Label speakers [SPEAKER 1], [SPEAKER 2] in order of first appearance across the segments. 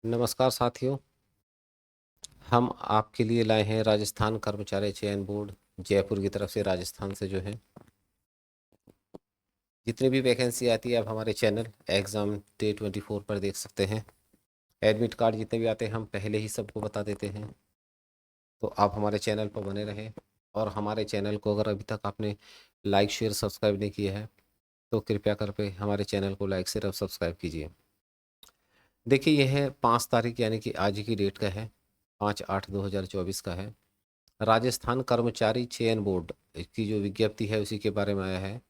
[SPEAKER 1] नमस्कार साथियों। हम आपके लिए लाए हैं राजस्थान कर्मचारी चयन बोर्ड जयपुर की तरफ से। राजस्थान से जो है जितनी भी वैकेंसी आती है आप हमारे चैनल एग्ज़ाम डे 24 पर देख सकते हैं। एडमिट कार्ड जितने भी आते हैं हम पहले ही सबको बता देते हैं, तो आप हमारे चैनल पर बने रहें। और हमारे चैनल को अगर अभी तक आपने लाइक शेयर सब्सक्राइब नहीं किया है तो कृपया करके हमारे चैनल को लाइक शेयर और सब्सक्राइब कीजिए। देखिए, यह है 5 तारीख यानी कि आज की डेट का है, 5/8/2024 का है। राजस्थान कर्मचारी चयन बोर्ड की जो विज्ञप्ति है उसी के बारे में आया है।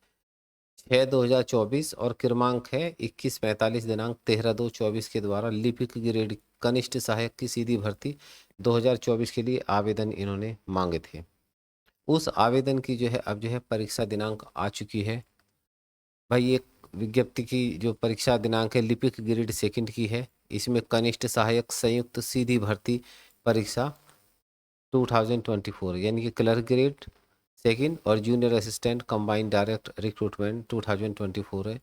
[SPEAKER 1] 6/2024 और क्रमांक है 2145 दिनांक 13/2/24 के द्वारा लिपिक ग्रेड कनिष्ठ सहायक की सीधी भर्ती 2024 के लिए आवेदन इन्होंने मांगे थे। उस आवेदन की जो है अब जो है परीक्षा दिनांक आ चुकी है। भाई, एक विज्ञप्ति की जो परीक्षा दिनांक है लिपिक ग्रेड सेकंड की है। इसमें कनिष्ठ सहायक संयुक्त सीधी भर्ती परीक्षा 2024 यानी कि क्लर्क ग्रेड सेकंड और junior assistant combined direct recruitment 2024 है।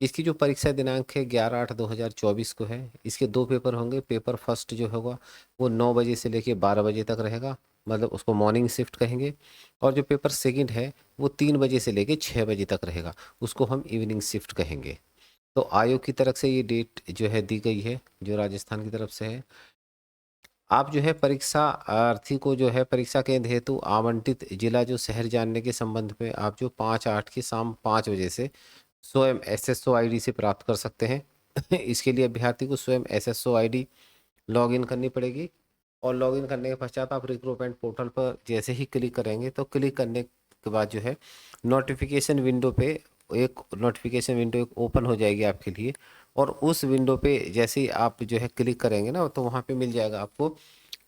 [SPEAKER 1] इसकी जो परीक्षा दिनांक है 11/8/2024 को है। इसके 2 पेपर होंगे। पेपर फर्स्ट जो होगा वो 9 बजे से लेके 12 बजे तक रहेगा, मतलब उसको मॉर्निंग शिफ्ट कहेंगे। और जो पेपर सेकंड है वो 3 बजे से लेके 6 बजे तक रहेगा, उसको हम इवनिंग शिफ्ट कहेंगे। तो आयोग की तरफ से ये डेट जो है दी गई है, जो राजस्थान की तरफ से है। आप जो है परीक्षार्थी को जो है परीक्षा केंद्र हेतु आवंटित जिला जो शहर जानने के संबंध में आप जो 5/8 की शाम 5 बजे से स्वयं SSO ID से प्राप्त कर सकते हैं। इसके लिए अभ्यर्थी को स्वयं SSO ID लॉगिन करनी पड़ेगी। और लॉगिन करने के पश्चात आप रिक्रूटमेंट पोर्टल पर जैसे ही क्लिक करेंगे तो क्लिक करने के बाद जो है नोटिफिकेशन विंडो पे एक नोटिफिकेशन विंडो एक ओपन हो जाएगी आपके लिए। और उस विंडो पे जैसे ही आप जो है क्लिक करेंगे ना तो वहाँ पे मिल जाएगा आपको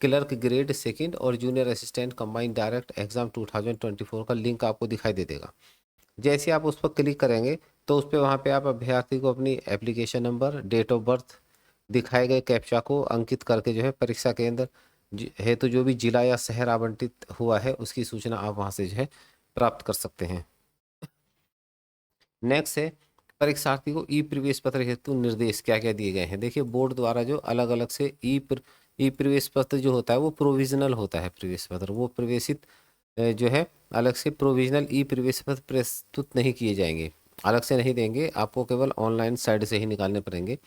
[SPEAKER 1] क्लर्क ग्रेड सेकंड और junior assistant combined direct exam 2024 का लिंक आपको दिखाई दे देगा। जैसे आप उस पर क्लिक करेंगे तो उस पर वहाँ पे आप अभ्यर्थी को अपनी application number, date of birth, दिखाए गए कैप्चा को अंकित करके जो है परीक्षा केंद्र हेतु जो भी जिला या शहर आवंटित हुआ है उसकी सूचना आप वहाँ से जो है प्राप्त कर सकते हैं। नेक्स्ट है परीक्षार्थी को ई प्रवेश पत्र हेतु निर्देश क्या क्या दिए गए हैं। देखिए, बोर्ड द्वारा जो अलग अलग से ई प्रवेश पत्र जो होता है वो प्रोविजनल होता है। प्रवेश पत्र वो प्रवेशित जो है अलग से प्रोविजनल ई प्रवेश पत्र प्रस्तुत नहीं किए जाएंगे, अलग से नहीं देंगे आपको, केवल ऑनलाइन साइट से ही निकालने पड़ेंगे।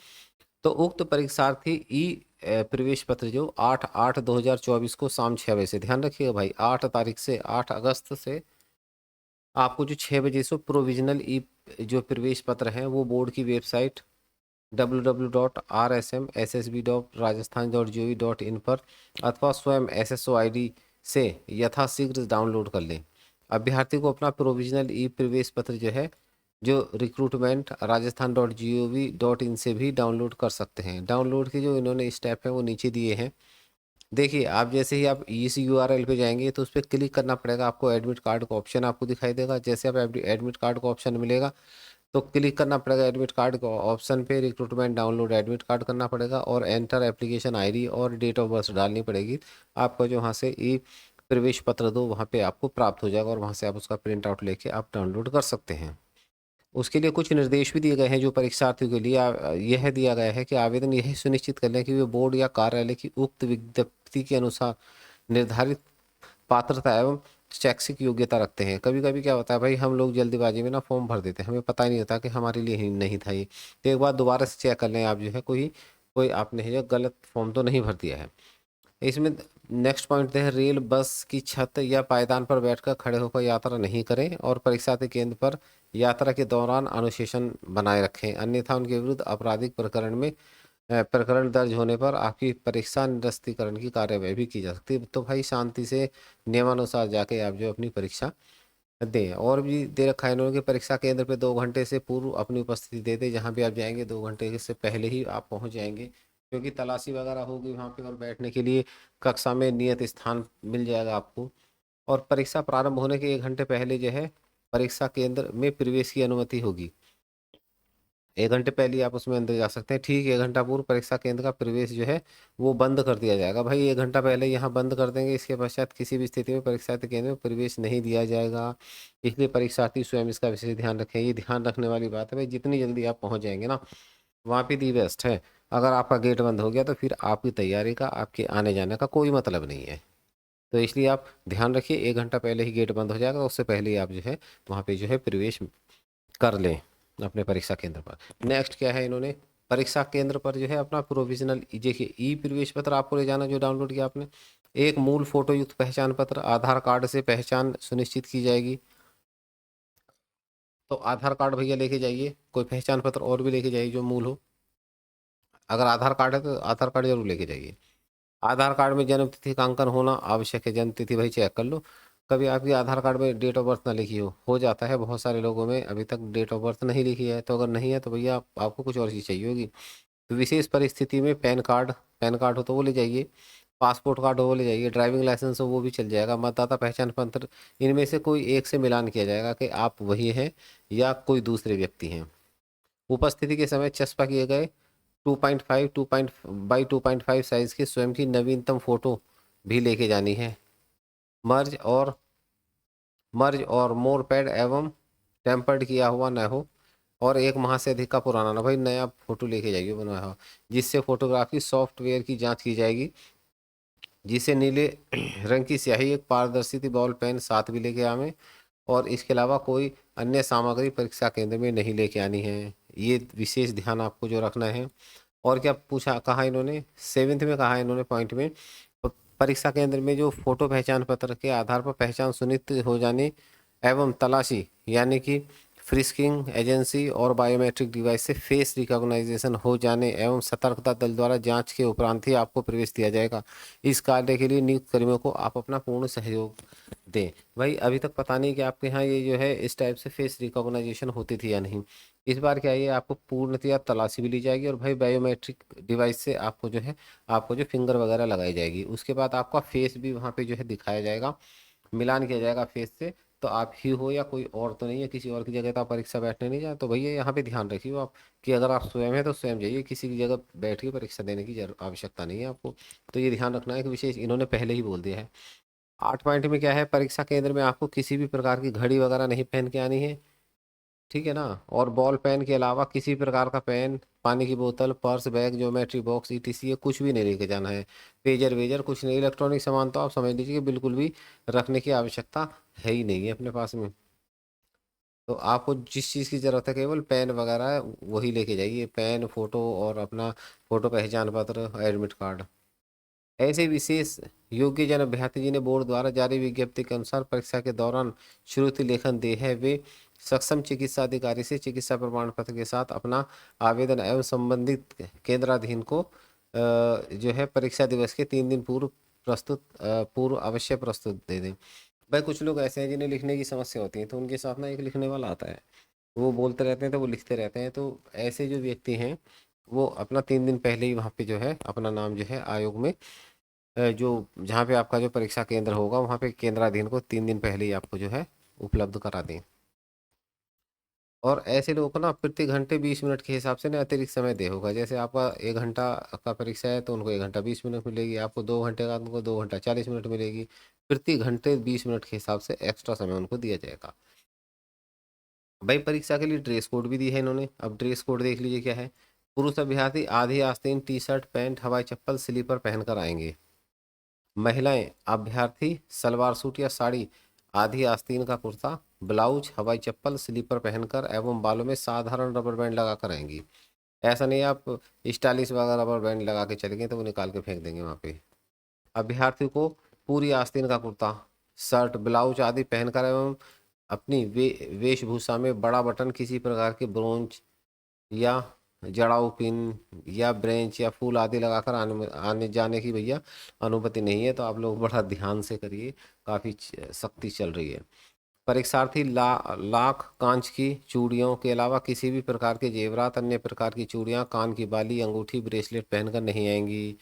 [SPEAKER 1] तो उक्त परीक्षार्थी ई प्रवेश पत्र जो 8/8/2024 को शाम 6 बजे से, ध्यान रखिएगा भाई, 8 तारीख से 8 अगस्त से आपको जो 6 बजे से प्रोविजनल ई जो प्रवेश पत्र हैं वो बोर्ड की वेबसाइट www.rsmssb.rajasthan.gov.in पर अथवा स्वयं SSO ID से यथाशीघ्र डाउनलोड कर लें। अभ्यर्थी को अपना प्रोविजनल ई प्रवेश पत्र जो है जो रिक्रूटमेंट rajasthan.gov.in से भी डाउनलोड कर सकते हैं। डाउनलोड के जो इन्होंने स्टेप है वो नीचे दिए हैं। देखिए, आप जैसे ही आप इस URL पे जाएंगे तो उस पर क्लिक करना पड़ेगा। आपको एडमिट कार्ड का ऑप्शन आपको दिखाई देगा। जैसे आप एडमिट कार्ड का ऑप्शन मिलेगा तो क्लिक करना पड़ेगा एडमिट कार्ड का ऑप्शन पे, रिक्रूटमेंट डाउनलोड एडमिट कार्ड करना पड़ेगा और एंटर एप्लीकेशन ID और डेट ऑफ बर्थ डालनी पड़ेगी। आपका जो वहाँ से ई प्रवेश पत्र दो वहाँ पे आपको प्राप्त हो जाएगा और वहाँ से आप उसका प्रिंट आउट लेके आप डाउनलोड कर सकते हैं। उसके लिए कुछ निर्देश भी दिए गए हैं जो परीक्षार्थियों के लिए यह दिया गया है कि आवेदन यह सुनिश्चित कर लें कि वे बोर्ड या कार्यालय की उक्त विज्ञप्ति के अनुसार निर्धारित पात्रता एवं शैक्षिक योग्यता रखते हैं। कभी कभी क्या होता है भाई, हम लोग जल्दीबाजी में ना फॉर्म भर देते हैं, हमें पता ही नहीं होता कि हमारे लिए ही नहीं था ये। तो एक बार दोबारा से चेक कर लें आप जो है कोई कोई आपने जो गलत फॉर्म तो नहीं भर दिया है। इसमें नेक्स्ट पॉइंट है रेल बस की छत या पायदान पर बैठकर खड़े होकर यात्रा नहीं करें और परीक्षार्थी केंद्र पर यात्रा के दौरान अनुशासन बनाए रखें, अन्यथा उनके विरुद्ध आपराधिक प्रकरण दर्ज होने पर आपकी परीक्षा निरस्तीकरण की कार्यवाही भी की जा सकती है। तो भाई शांति से नियमानुसार जाके आप जो अपनी परीक्षा दें। और भी दे रखा है इन्होंने कि परीक्षा केंद्र पे 2 घंटे से पूर्व अपनी उपस्थिति दे दें। जहाँ भी आप जाएंगे 2 घंटे से पहले ही आप पहुँच जाएंगे, क्योंकि तलाशी वगैरह होगी वहाँ पे और बैठने के लिए कक्षा में नियत स्थान मिल जाएगा आपको। और परीक्षा प्रारंभ होने के 1 घंटे पहले जो है परीक्षा केंद्र में प्रवेश की अनुमति होगी। 1 घंटे पहले ही आप उसमें अंदर जा सकते हैं। ठीक 1 घंटा पूर्व परीक्षा केंद्र का प्रवेश जो है वो बंद कर दिया जाएगा। भाई 1 घंटा पहले यहाँ बंद कर देंगे, इसके पश्चात किसी भी स्थिति में परीक्षार्थी केंद्र में प्रवेश नहीं दिया जाएगा। इसलिए परीक्षार्थी स्वयं इसका विशेष ध्यान रखें। ये ध्यान रखने वाली बात है भाई, जितनी जल्दी आप पहुँच जाएंगे ना वहाँ पे दी बेस्ट है। अगर आपका गेट बंद हो गया तो फिर आपकी तैयारी का, आपके आने जाने का कोई मतलब नहीं है। तो इसलिए आप ध्यान रखिए, 1 घंटा पहले ही गेट बंद हो जाएगा, तो उससे पहले ही आप जो है वहाँ पे जो है प्रवेश कर लें अपने परीक्षा केंद्र पर। नेक्स्ट क्या है, इन्होंने परीक्षा केंद्र पर जो है अपना प्रोविजनल, देखिए ई प्रवेश पत्र आपको ले जाना जो डाउनलोड किया आपने, एक मूल फोटो युक्त पहचान पत्र, आधार कार्ड से पहचान सुनिश्चित की जाएगी। तो आधार कार्ड भैया लेके जाइए, कोई पहचान पत्र और भी लेके जाइए जो मूल हो। अगर आधार कार्ड है तो आधार कार्ड जरूर लेके जाइए। आधार कार्ड में जन्म तिथि का अंकन होना आवश्यक है, जन्म तिथि भाई चेक कर लो। कभी आपकी आधार कार्ड में डेट ऑफ बर्थ ना लिखी हो जाता है बहुत सारे लोगों में अभी तक डेट ऑफ बर्थ नहीं लिखी है। तो अगर नहीं है तो भैया आपको कुछ और चीज़ चाहिए होगी। तो विशेष परिस्थिति में पैन कार्ड हो तो वो ले जाइए, पासपोर्ट कार्ड हो वो ले जाइए, ड्राइविंग लाइसेंस हो वो भी चल जाएगा, मतदाता पहचान पत्र, इनमें से कोई एक से मिलान किया जाएगा कि आप वही हैं या कोई दूसरे व्यक्ति हैं। उपस्थिति के समय चस्पा किए गए 2.5 2.5 साइज की स्वयं की नवीनतम फोटो भी लेके जानी है। मर्ज और मोर पैड एवं टेम्पर्ड किया हुआ न हो, और 1 माह से अधिक का पुराना ना, भाई नया फोटो लेके जाइए बनवाया हुआ, जिससे फोटोग्राफी सॉफ्टवेयर की जांच की जाएगी। जिसे नीले रंग की स्याही, एक पारदर्शी बॉल पेन साथ भी लेके आवें, और इसके अलावा कोई अन्य सामग्री परीक्षा केंद्र में नहीं लेके आनी है। ये विशेष ध्यान आपको जो रखना है। और क्या पूछा, कहा इन्होंने 7th में कहा इन्होंने पॉइंट में, परीक्षा केंद्र में जो फोटो पहचान पत्र के आधार पर पहचान सुनिश्चित हो जाने एवं तलाशी यानी कि फ्रिस्किंग एजेंसी और बायोमेट्रिक डिवाइस से फेस रिकॉग्नाइजेशन हो जाने एवं सतर्कता दल द्वारा जांच के उपरांत ही आपको प्रवेश दिया जाएगा। इस कार्य के लिए नियुक्त कर्मियों को आप अपना पूर्ण सहयोग दें। भाई अभी तक पता नहीं कि आपके यहाँ ये जो है इस टाइप से फेस रिकॉग्नाइजेशन होती थी या नहीं। इस बार क्या है, ये आपको पूर्णतया तलाशी भी ली जाएगी, और भाई बायोमेट्रिक डिवाइस से आपको जो फिंगर वगैरह लगाई जाएगी, उसके बाद आपका फेस भी वहाँ पे जो है दिखाया जाएगा, मिलान किया जाएगा फेस से। तो आप ही हो या कोई और तो नहीं है, किसी और की जगह तो आप परीक्षा बैठने नहीं जाए। तो भैया यहाँ पे ध्यान रखिए आप कि अगर आप स्वयं हैं तो स्वयं जाइए, किसी की जगह बैठ के परीक्षा देने की आवश्यकता नहीं है आपको। तो ये ध्यान रखना है कि विशेष इन्होंने पहले ही बोल दिया है। 8 पॉइंट में क्या है, परीक्षा केंद्र में आपको किसी भी प्रकार की घड़ी वगैरह नहीं पहन के आनी है, ठीक है ना। और बॉल पेन के अलावा किसी प्रकार का पेन, पानी की बोतल, purse, bag, geometry box, etc, ये कुछ भी नहीं लेके जाना है। पेजर वेजर कुछ नहीं, इलेक्ट्रॉनिक सामान तो आप समझ लीजिए कि बिल्कुल भी रखने की आवश्यकता है ही नहीं है अपने पास में। तो आपको जिस चीज़ की ज़रूरत है केवल पेन वगैरह है वही लेके जाइए, पेन, फोटो और अपना फोटो पहचान पत्र, एडमिट कार्ड। ऐसे विशेष योग्य जन अभ्यर्थी जिन्हें बोर्ड द्वारा जारी विज्ञप्ति के अनुसार परीक्षा के दौरान श्रुति लेखन दे है, वे सक्षम चिकित्सा अधिकारी से चिकित्सा प्रमाण पत्र के साथ अपना आवेदन एवं संबंधित केंद्राधीन को जो है परीक्षा दिवस के 3 दिन पूर्व अवश्य प्रस्तुत दे दें। भाई कुछ लोग ऐसे हैं जिन्हें लिखने की समस्या होती है, तो उनके साथ ना एक लिखने वाला आता है, वो बोलते रहते हैं तो वो लिखते रहते हैं। तो ऐसे जो व्यक्ति हैं वो अपना 3 दिन पहले ही वहाँ पे जो है अपना नाम जो है आयोग में जो जहाँ पे आपका जो परीक्षा केंद्र होगा वहाँ पे केंद्राधीन को 3 दिन पहले ही आपको जो है उपलब्ध करा दें। और ऐसे लोगों को ना प्रति घंटे 20 मिनट के हिसाब से ना अतिरिक्त समय दे होगा। जैसे आपका 1 घंटा का परीक्षा है तो उनको 1 घंटा 20 मिनट मिलेगी, आपको 2 घंटे का उनको 2 घंटा 40 मिनट मिलेगी। प्रति घंटे 20 मिनट के हिसाब से एक्स्ट्रा समय उनको दिया जाएगा। भाई परीक्षा के लिए ड्रेस कोड भी दी है इन्होंने। अब ड्रेस कोड देख लीजिए क्या है। पुरुष अभ्यर्थी आधी आस्तीन टी शर्ट पैंट हवाई चप्पल स्लीपर पहनकर आएंगे। महिलाएं अभ्यर्थी सलवार सूट या साड़ी, आधी आस्तीन का कुर्ता, ब्लाउज, हवाई चप्पल, स्लीपर पहनकर एवं बालों में साधारण रबर बैंड लगाकर आएंगी। ऐसा नहीं आप स्टाइलिश वगैरह रबर बैंड लगा के चले गए तो वो निकाल के फेंक देंगे वहाँ पे। अभ्यर्थी को पूरी आस्तीन का कुर्ता, शर्ट, ब्लाउज आदि पहनकर एवं अपनी वेशभूषा में बड़ा बटन, किसी प्रकार के ब्रोंज या जड़ाऊ पिन या ब्रेंच या फूल आदि लगाकर आने आने जाने की भैया अनुमति नहीं है। तो आप लोग बड़ा ध्यान से करिए, काफ़ी सख्ती चल रही है। परीक्षार्थी लाख कांच की चूड़ियों के अलावा किसी भी प्रकार के जेवरात, अन्य प्रकार की चूड़ियां, कान की बाली, अंगूठी, ब्रेसलेट पहनकर नहीं आएंगी।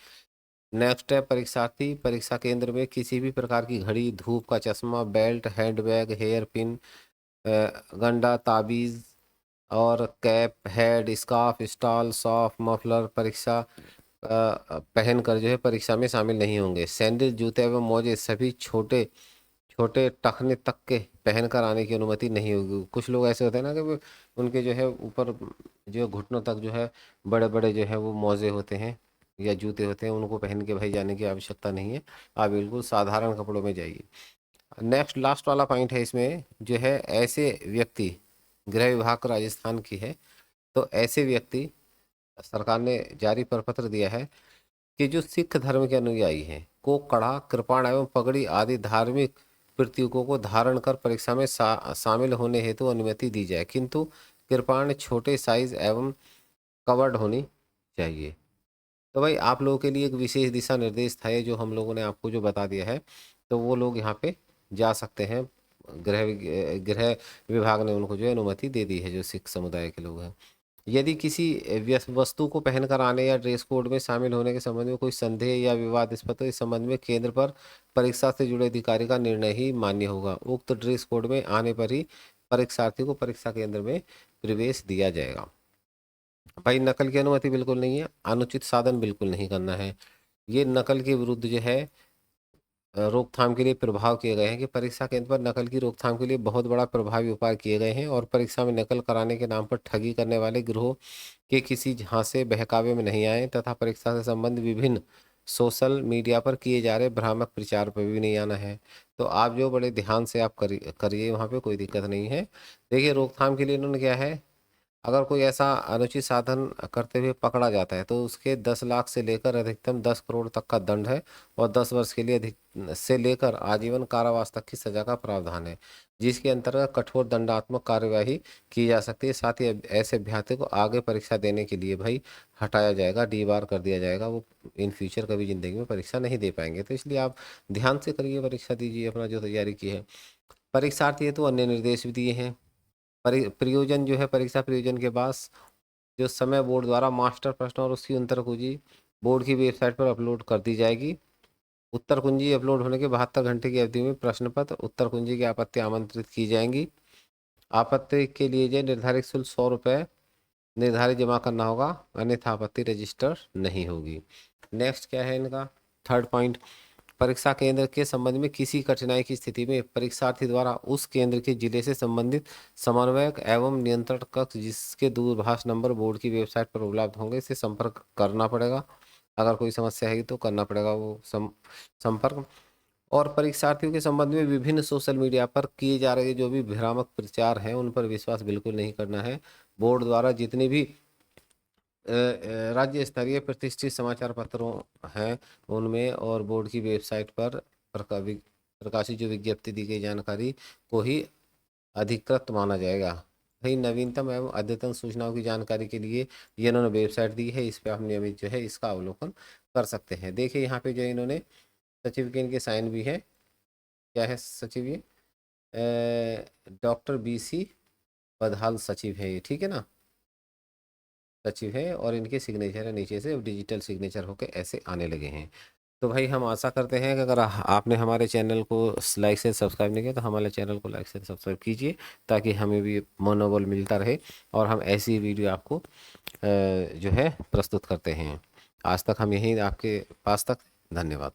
[SPEAKER 1] नेक्स्ट है, परीक्षार्थी परीक्षा केंद्र में किसी भी प्रकार की घड़ी, धूप का चश्मा, बेल्ट, हैंडबैग, हेयर पिन, गंडा, ताबीज और कैप, हेड स्कार्फ, स्टॉल, सॉफ, मफलर परीक्षा पहनकर जो है परीक्षा में शामिल नहीं होंगे। सैंडल, जूते एवं मोजे सभी छोटे छोटे टखने तक के पहनकर आने की अनुमति नहीं होगी। कुछ लोग ऐसे होते हैं ना कि उनके जो है ऊपर जो घुटनों तक जो है बड़े बड़े जो है वो मोजे होते हैं या जूते होते हैं, उनको पहन के भाई जाने की आवश्यकता नहीं है। आप बिल्कुल साधारण कपड़ों में जाइए। नेक्स्ट लास्ट वाला पॉइंट है इसमें जो है, ऐसे व्यक्ति, गृह विभाग को राजस्थान की है, तो ऐसे व्यक्ति, सरकार ने जारी प्रपत्र दिया है कि जो सिख धर्म के अनुयायी हैं को कड़ा, कृपाण एवं पगड़ी आदि धार्मिक प्रतीकों को धारण कर परीक्षा में शामिल होने हेतु अनुमति दी जाए, किंतु कृपाण छोटे साइज एवं कवर्ड होनी चाहिए। तो भाई आप लोगों के लिए एक विशेष दिशा निर्देश था ये, जो हम लोगों ने आपको जो बता दिया है, तो वो लोग यहाँ पे जा सकते हैं। गृह विभाग ने उनको जो है अनुमति दे दी है, जो सिख समुदाय के लोग हैं। यदि किसी वस्तु को पहनकर आने या ड्रेस कोड में शामिल होने के संबंध में कोई संदेह या विवादास्पद, तो इस संबंध में केंद्र पर परीक्षा से जुड़े अधिकारी का निर्णय ही मान्य होगा। उक्त ड्रेस कोड में आने पर ही परीक्षार्थी को परीक्षा केंद्र में प्रवेश दिया जाएगा। भाई नकल की अनुमति बिल्कुल नहीं है, अनुचित साधन बिल्कुल नहीं करना है। ये नकल के विरुद्ध जो है रोकथाम के लिए प्रभाव किए गए हैं कि परीक्षा केंद्र पर नकल की रोकथाम के लिए बहुत बड़ा प्रभावी उपाय किए गए हैं, और परीक्षा में नकल कराने के नाम पर ठगी करने वाले गिरोह के किसी झांसे बहकावे में नहीं आए, तथा परीक्षा से संबंधित विभिन्न सोशल मीडिया पर किए जा रहे भ्रामक प्रचार पर भी नहीं आना है। तो आप जो बड़े ध्यान से आप करिए, वहाँ पे कोई दिक्कत नहीं है। देखिए रोकथाम के लिए इन्होंने क्या है, अगर कोई ऐसा अनुचित साधन करते हुए पकड़ा जाता है तो उसके 10 लाख से लेकर अधिकतम 10 करोड़ तक का दंड है, और 10 वर्ष के लिए अधिक से लेकर आजीवन कारावास तक की सजा का प्रावधान है, जिसके अंतर्गत कठोर दंडात्मक कार्यवाही की जा सकती है। साथ ही ऐसे अभ्यर्थी को आगे परीक्षा देने के लिए भाई हटाया जाएगा, डीबार कर दिया जाएगा। वो इन फ्यूचर कभी ज़िंदगी में परीक्षा नहीं दे पाएंगे। तो इसलिए आप ध्यान से करिए, परीक्षा दीजिए, अपना जो तैयारी की है। परीक्षार्थी है तो अन्य निर्देश भी दिए हैं। प्रयोजन जो है, परीक्षा प्रयोजन के बाद जो समय बोर्ड द्वारा मास्टर प्रश्न और उसकी उत्तर कुंजी बोर्ड की वेबसाइट पर अपलोड कर दी जाएगी। उत्तर कुंजी अपलोड होने के 72 घंटे की अवधि में प्रश्न पत्र, उत्तर कुंजी की आपत्ति आमंत्रित की जाएंगी। आपत्ति के लिए जो निर्धारित शुल्क 100 रुपये निर्धारित जमा करना होगा, अन्यथा आपत्ति रजिस्टर नहीं होगी। नेक्स्ट क्या है इनका थर्ड पॉइंट, परीक्षा केंद्र के संबंध में किसी कठिनाई की स्थिति में परीक्षार्थी द्वारा उस केंद्र के जिले से संबंधित समन्वयक एवं नियंत्रण कक्ष, जिसके दूरभाष नंबर बोर्ड की वेबसाइट पर उपलब्ध होंगे, से संपर्क करना पड़ेगा। अगर कोई समस्या है तो करना पड़ेगा वो संपर्क। और परीक्षार्थियों के संबंध में विभिन्न सोशल मीडिया पर किए जा रहे जो भी भ्रामक प्रचार हैं, उन पर विश्वास बिल्कुल नहीं करना है। बोर्ड द्वारा जितने भी राज्य स्तरीय प्रतिष्ठित समाचार पत्रों हैं उनमें और बोर्ड की वेबसाइट पर प्रकाशित जो विज्ञप्ति दी गई जानकारी को ही अधिकृत माना जाएगा। भाई नवीनतम एवं अद्यतन सूचनाओं की जानकारी के लिए ये इन्होंने वेबसाइट दी है, इस पर आप नियमित जो है इसका अवलोकन कर सकते हैं। देखिए यहाँ पे जो इन्होंने सचिव के इनके साइन भी है। क्या है सचिव, ये डॉक्टर BC बदहाल सचिव है ये, ठीक है ना, सचिव है, और इनके सिग्नेचर है नीचे से, डिजिटल सिग्नेचर होके ऐसे आने लगे हैं। तो भाई हम आशा करते हैं कि अगर आपने हमारे चैनल को लाइक से सब्सक्राइब नहीं किया तो हमारे चैनल को लाइक से सब्सक्राइब कीजिए, ताकि हमें भी मनोबल मिलता रहे और हम ऐसी वीडियो आपको जो है प्रस्तुत करते हैं। आज तक हम यहीं आपके पास तक, धन्यवाद।